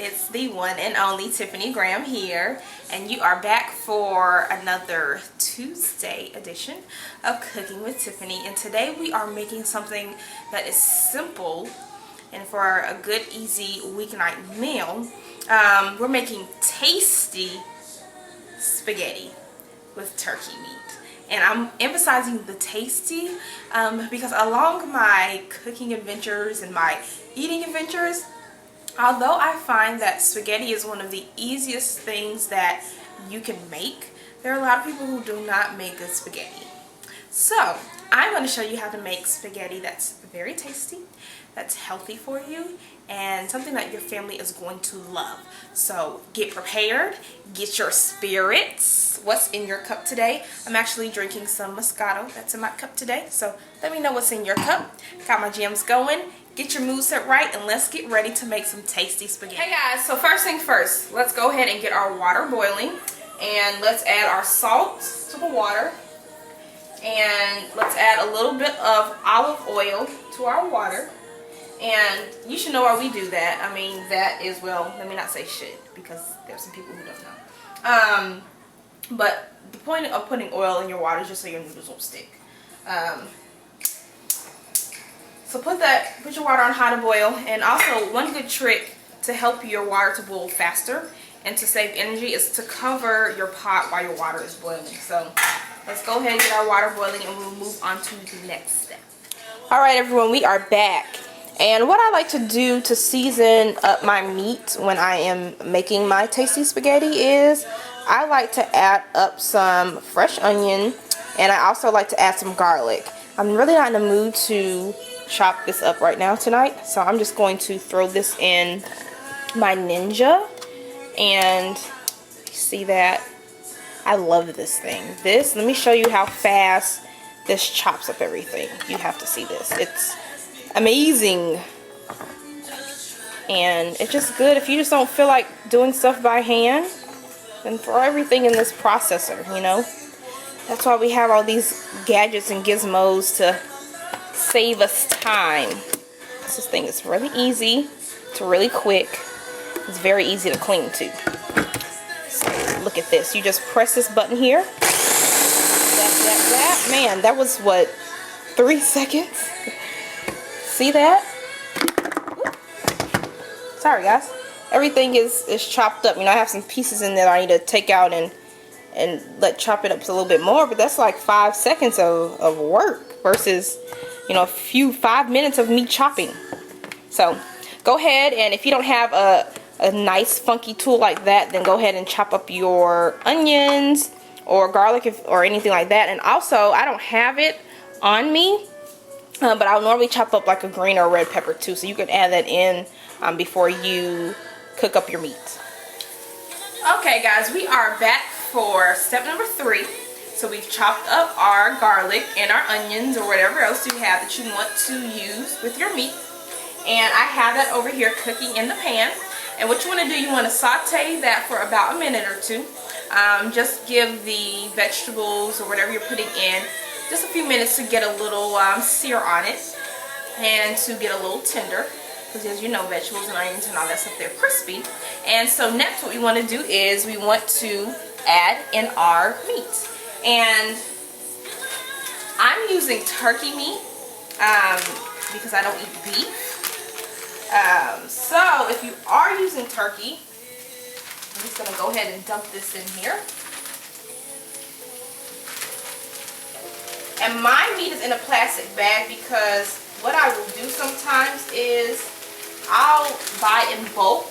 It's the one and only Tiffany Graham here, and you are back for another Tuesday edition of Cooking with Tiffany. And today we are making something that is simple and for a good, easy weeknight meal. We're making tasty spaghetti with turkey meat. And I'm emphasizing the tasty because along my cooking adventures and my eating adventures, although I find that spaghetti is one of the easiest things that you can make, there are a lot of people who do not make good spaghetti. So I'm going to show you how to make spaghetti that's very tasty, that's healthy for you, and something that your family is going to love. So get prepared, get your spirits. What's in your cup today? I'm actually drinking some Moscato that's in my cup today, so let me know what's in your cup. Got my gems going. Get your mood set right, and let's get ready to make some tasty spaghetti. Hey guys, so first thing first, let's go ahead and get our water boiling, and let's add our salt to the water, and let's add a little bit of olive oil to our water. And you should know why we do that. I mean, that is, well, let me not say shit, because there's some people who don't know. But the point of putting oil in your water is just so your noodles won't stick. So put your water on high to boil. And also, one good trick to help your water to boil faster and to save energy is to cover your pot while your water is boiling. So let's go ahead and get our water boiling, and we'll move on to the next step. Alright everyone, we are back. And what I like to do to season up my meat when I am making my tasty spaghetti is I like to add up some fresh onion, and I also like to add some garlic. I'm really not in the mood to chop this up right now tonight, so I'm just going to throw this in my Ninja. And see that? I love this thing. Let me show you how fast this chops up everything. You have to see this. It's amazing. And it's just good if you just don't feel like doing stuff by hand, then throw everything in this processor, you know. That's why we have all these gadgets and gizmos to save us time. This thing is really easy. It's really quick. It's very easy to clean too. So look at this. You just press this button here. That. Man, that was what, 3 seconds? See that? Ooh. Sorry guys. Everything is chopped up. You know, I have some pieces in there that I need to take out and chop it up a little bit more, but that's like 5 seconds of work versus, you know, 5 minutes of me chopping. So go ahead, and if you don't have a nice funky tool like that, then go ahead and chop up your onions or garlic or anything like that. And also, I don't have it on me, but I'll normally chop up like a green or red pepper too, so you can add that in before you cook up your meat. Okay guys, we are back for step number 3. So we've chopped up our garlic and our onions or whatever else you have that you want to use with your meat. And I have that over here cooking in the pan. And what you want to do, you want to saute that for about a minute or two. Just give the vegetables or whatever you're putting in just a few minutes to get a little sear on it and to get a little tender. Because as you know, vegetables and onions and all that stuff, they're crispy. And so next what we want to do is we want to add in our meat. And I'm using turkey meat because I don't eat beef. So if you are using turkey, I'm just going to go ahead and dump this in here. And my meat is in a plastic bag because what I will do sometimes is I'll buy in bulk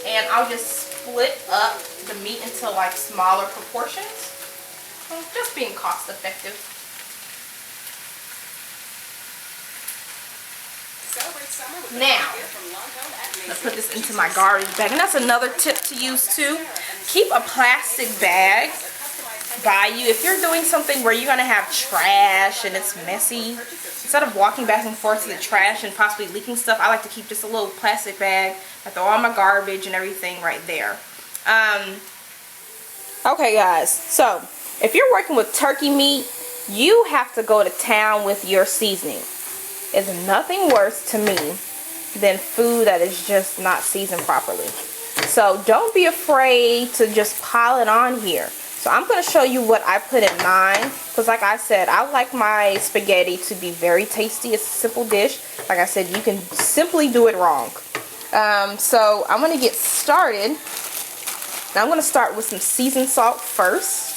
and I'll just split up the meat into like smaller proportions. Just being cost effective. Now, let's put this into my garbage bag. And that's another tip to use too. Keep a plastic bag by you. If you're doing something where you're going to have trash and it's messy, instead of walking back and forth to the trash and possibly leaking stuff, I like to keep just a little plastic bag. I throw all my garbage and everything right there. Okay guys, so if you're working with turkey meat, you have to go to town with your seasoning. It's nothing worse to me than food that is just not seasoned properly. So don't be afraid to just pile it on here. So I'm going to show you what I put in mine, because like I said, I like my spaghetti to be very tasty. It's a simple dish. Like I said, you can simply do it wrong. So I'm going to get started. Now I'm going to start with some seasoned salt first.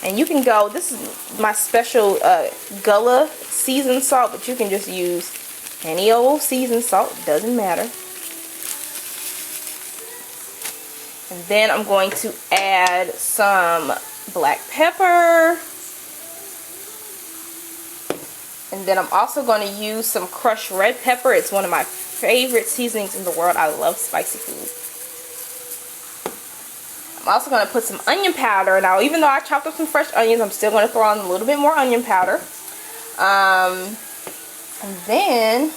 And you can go, this is my special Gullah seasoned salt, but you can just use any old seasoned salt, doesn't matter. And then I'm going to add some black pepper. And then I'm also going to use some crushed red pepper. It's one of my favorite seasonings in the world. I love spicy food. I'm also going to put some onion powder. Now, even though I chopped up some fresh onions, I'm still going to throw on a little bit more onion powder. And then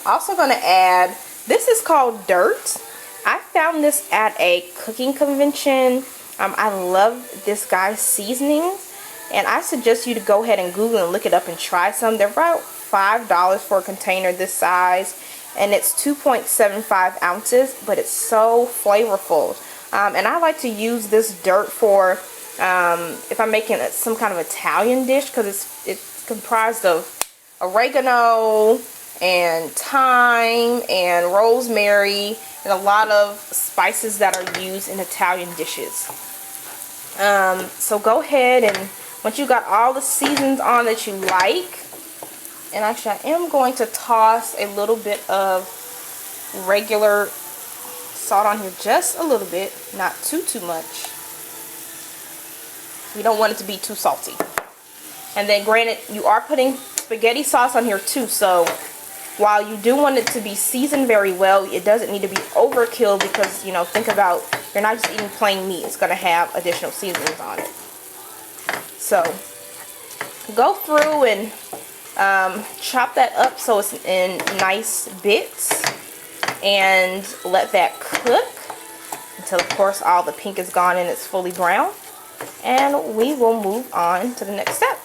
I'm also going to add, this is called dirt. I found this at a cooking convention. I love this guy's seasonings, and I suggest you to go ahead and Google and look it up and try some. They're about $5 for a container this size, and it's 2.75 ounces, but it's so flavorful. And I like to use this dirt for if I'm making some kind of Italian dish, because it's comprised of oregano and thyme and rosemary and a lot of spices that are used in Italian dishes. So go ahead, and once you got all the seasons on that you like, and actually I am going to toss a little bit of regular salt on here, just a little bit, not too much. We don't want it to be too salty. And then granted, you are putting spaghetti sauce on here too, so while you do want it to be seasoned very well, it doesn't need to be overkill, because, you know, think about, you're not just eating plain meat. It's going to have additional seasonings on it. So go through and chop that up so it's in nice bits, and let that cook until, of course, all the pink is gone and it's fully brown. And we will move on to the next step.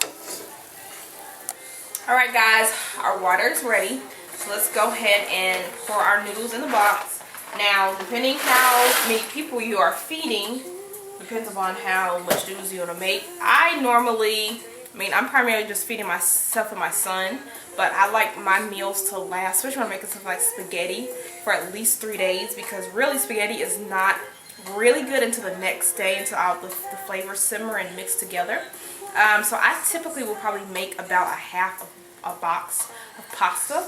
Alright guys, our water is ready. So let's go ahead and pour our noodles in the box. Now, depending how many people you are feeding, depends upon how much noodles you want to make. I'm primarily just feeding myself and my son, but I like my meals to last, especially when I'm making something like spaghetti, for at least 3 days, because really spaghetti is not really good until the next day, until all the flavors simmer and mix together. So I typically will probably make about a half of a box of pasta.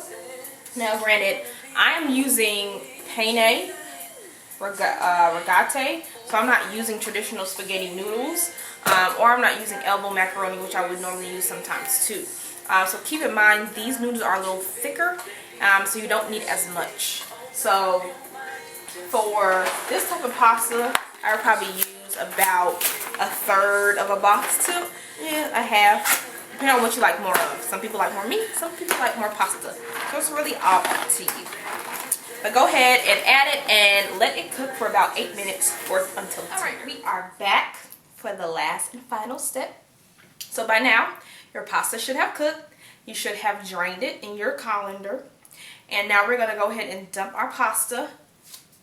Now granted, I am using penne rigate, so I'm not using traditional spaghetti noodles, or I'm not using elbow macaroni, which I would normally use sometimes too. So keep in mind, these noodles are a little thicker, so you don't need as much. So for this type of pasta, I would probably use about a third of a box to a half, depending on what you like more of. Some people like more meat, some people like more pasta. So it's really all up to you. But go ahead and add it and let it cook for about 8 minutes or until it's Alright, we are back for the last and final step. So by now, your pasta should have cooked. You should have drained it in your colander. And now we're going to go ahead and dump our pasta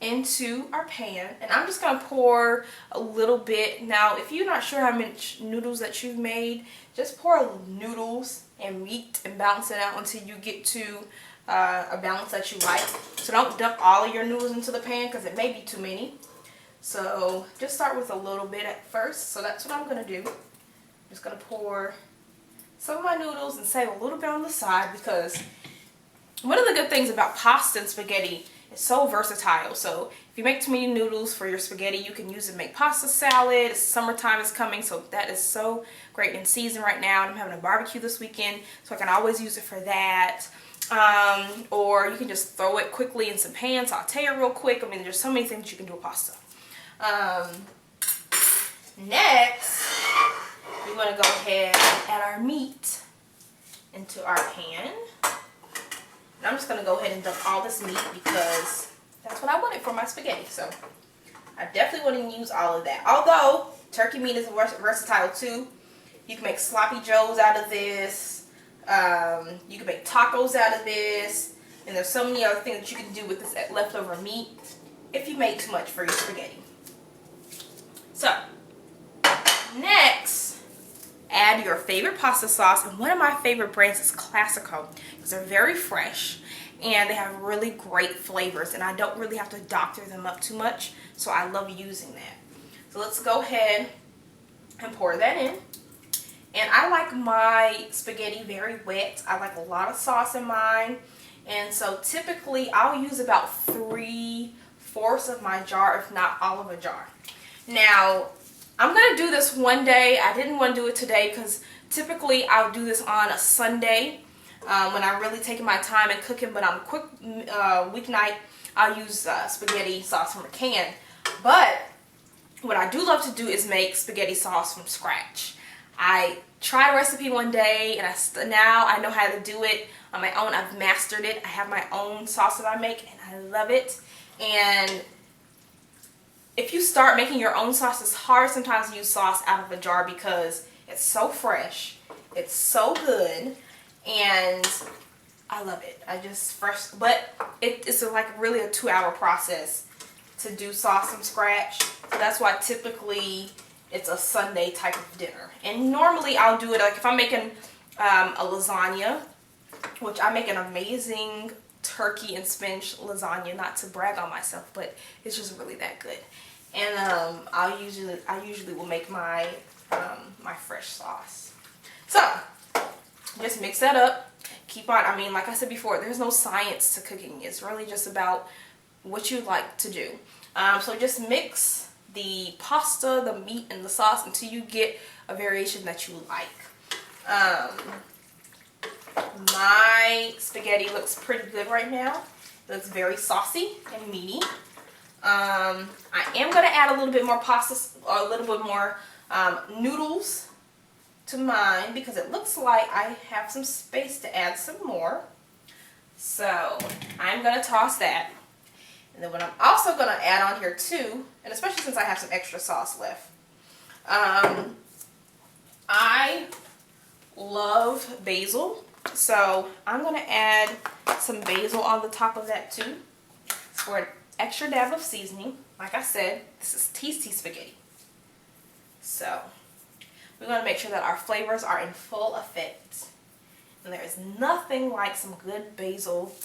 into our pan, and I'm just going to pour a little bit. Now if you're not sure how much noodles that you've made, just pour noodles and meat and balance it out until you get to a balance that you like. So don't dump all of your noodles into the pan, because it may be too many. So just start with a little bit at first. So that's what I'm going to do. I'm just going to pour some of my noodles and save a little bit on the side, because one of the good things about pasta and spaghetti, it's so versatile. So if you make too many noodles for your spaghetti, you can use it to make pasta salad. Summertime is coming, so that is so great in season right now. I'm having a barbecue this weekend, so I can always use it for that. Or you can just throw it quickly in some pan, saute it real quick. I mean, there's so many things you can do with pasta. Next, we want to go ahead and add our meat into our pan. And I'm just going to go ahead and dump all this meat, because that's what I wanted for my spaghetti. So I definitely want to use all of that. Although turkey meat is versatile too. You can make sloppy joes out of this. You can make tacos out of this. And there's so many other things that you can do with this leftover meat if you make too much for your spaghetti. So, next, add your favorite pasta sauce. And one of my favorite brands is Classico, because they're very fresh and they have really great flavors. And I don't really have to doctor them up too much, so I love using that. So let's go ahead and pour that in. And I like my spaghetti very wet. I like a lot of sauce in mine. And so typically I'll use about 3/4 of my jar, if not all of a jar. Now, I'm going to do this one day. I didn't want to do it today because typically I'll do this on a Sunday when I'm really taking my time and cooking. But on a quick weeknight, I'll use spaghetti sauce from a can. But what I do love to do is make spaghetti sauce from scratch. I tried a recipe one day and now I know how to do it on my own. I've mastered it. I have my own sauce that I make and I love it. And if you start making your own sauce, it's hard sometimes to use sauce out of a jar because it's so fresh. It's so good. And I love it. But it's like really a 2-hour process to do sauce from scratch. So that's why typically it's a Sunday type of dinner. And normally I'll do it like if I'm making a lasagna, which I make an amazing turkey and spinach lasagna, not to brag on myself, but it's just really that good. And I usually will make my my fresh sauce. So just mix that up. Keep on, I mean, like I said before, there's no science to cooking. It's really just about what you like to do. So just mix the pasta, the meat, and the sauce until you get a variation that you like. My spaghetti looks pretty good right now. It looks very saucy and meaty. I am going to add a little bit more pasta, or a little bit more noodles to mine because it looks like I have some space to add some more. So I'm going to toss that. And then what I'm also going to add on here too, and especially since I have some extra sauce left, I love basil. So I'm going to add some basil on the top of that too for an extra dab of seasoning. Like I said, this is tasty spaghetti. So we're going to make sure that our flavors are in full effect. And there is nothing like some good basil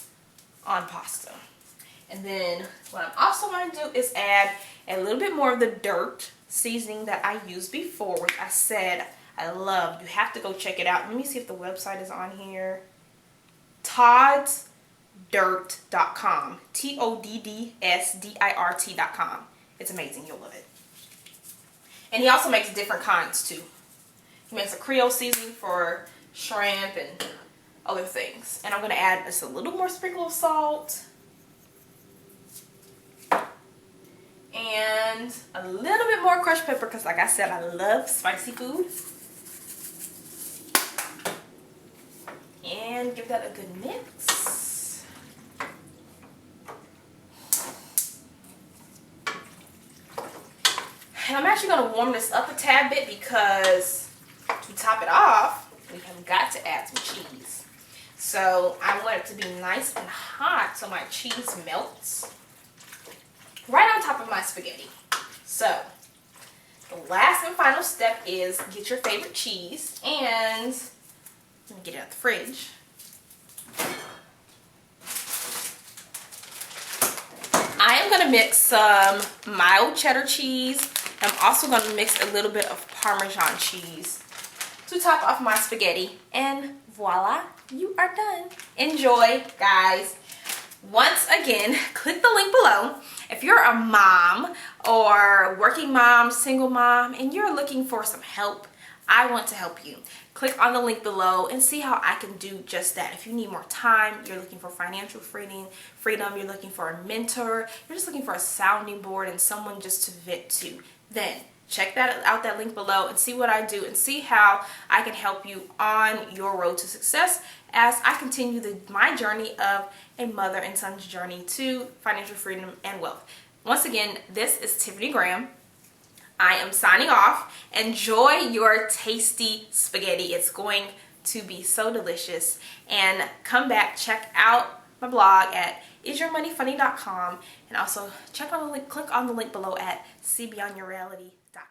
on pasta. And then what I'm also going to do is add a little bit more of the dirt seasoning that I used before, which I said I love. You have to go check it out. Let me see if the website is on here. Toddsdirt.com. Toddsdirt.com. It's amazing. You'll love it. And he also makes different kinds too. He makes a Creole seasoning for shrimp and other things. And I'm going to add just a little more sprinkle of salt. And a little bit more crushed pepper because, like I said, I love spicy food. And give that a good mix. And I'm actually going to warm this up a tad bit because to top it off, we have got to add some cheese. So I want it to be nice and hot so my cheese melts right on top of my spaghetti. So the last and final step is get your favorite cheese, and let me get it out the fridge. I am going to mix some mild cheddar cheese. I'm also going to mix a little bit of Parmesan cheese to top off my spaghetti, and voila, you are done. Enjoy, guys. Once again, click the link below. If you're a mom or working mom, single mom, and you're looking for some help, I want to help you. Click on the link below and see how I can do just that. If you need more time, you're looking for financial freedom, you're looking for a mentor, you're just looking for a sounding board and someone just to vent to, then check out that link below and see what I do and see how I can help you on your road to success as I continue my journey of a mother and son's journey to financial freedom and wealth. Once again, this is Tiffany Graham. I am signing off. Enjoy your tasty spaghetti. It's going to be so delicious. And come back, check out my blog at isyourmoneyfunny.com, and also check on the link, click on the link below at seebeyondyourreality.com.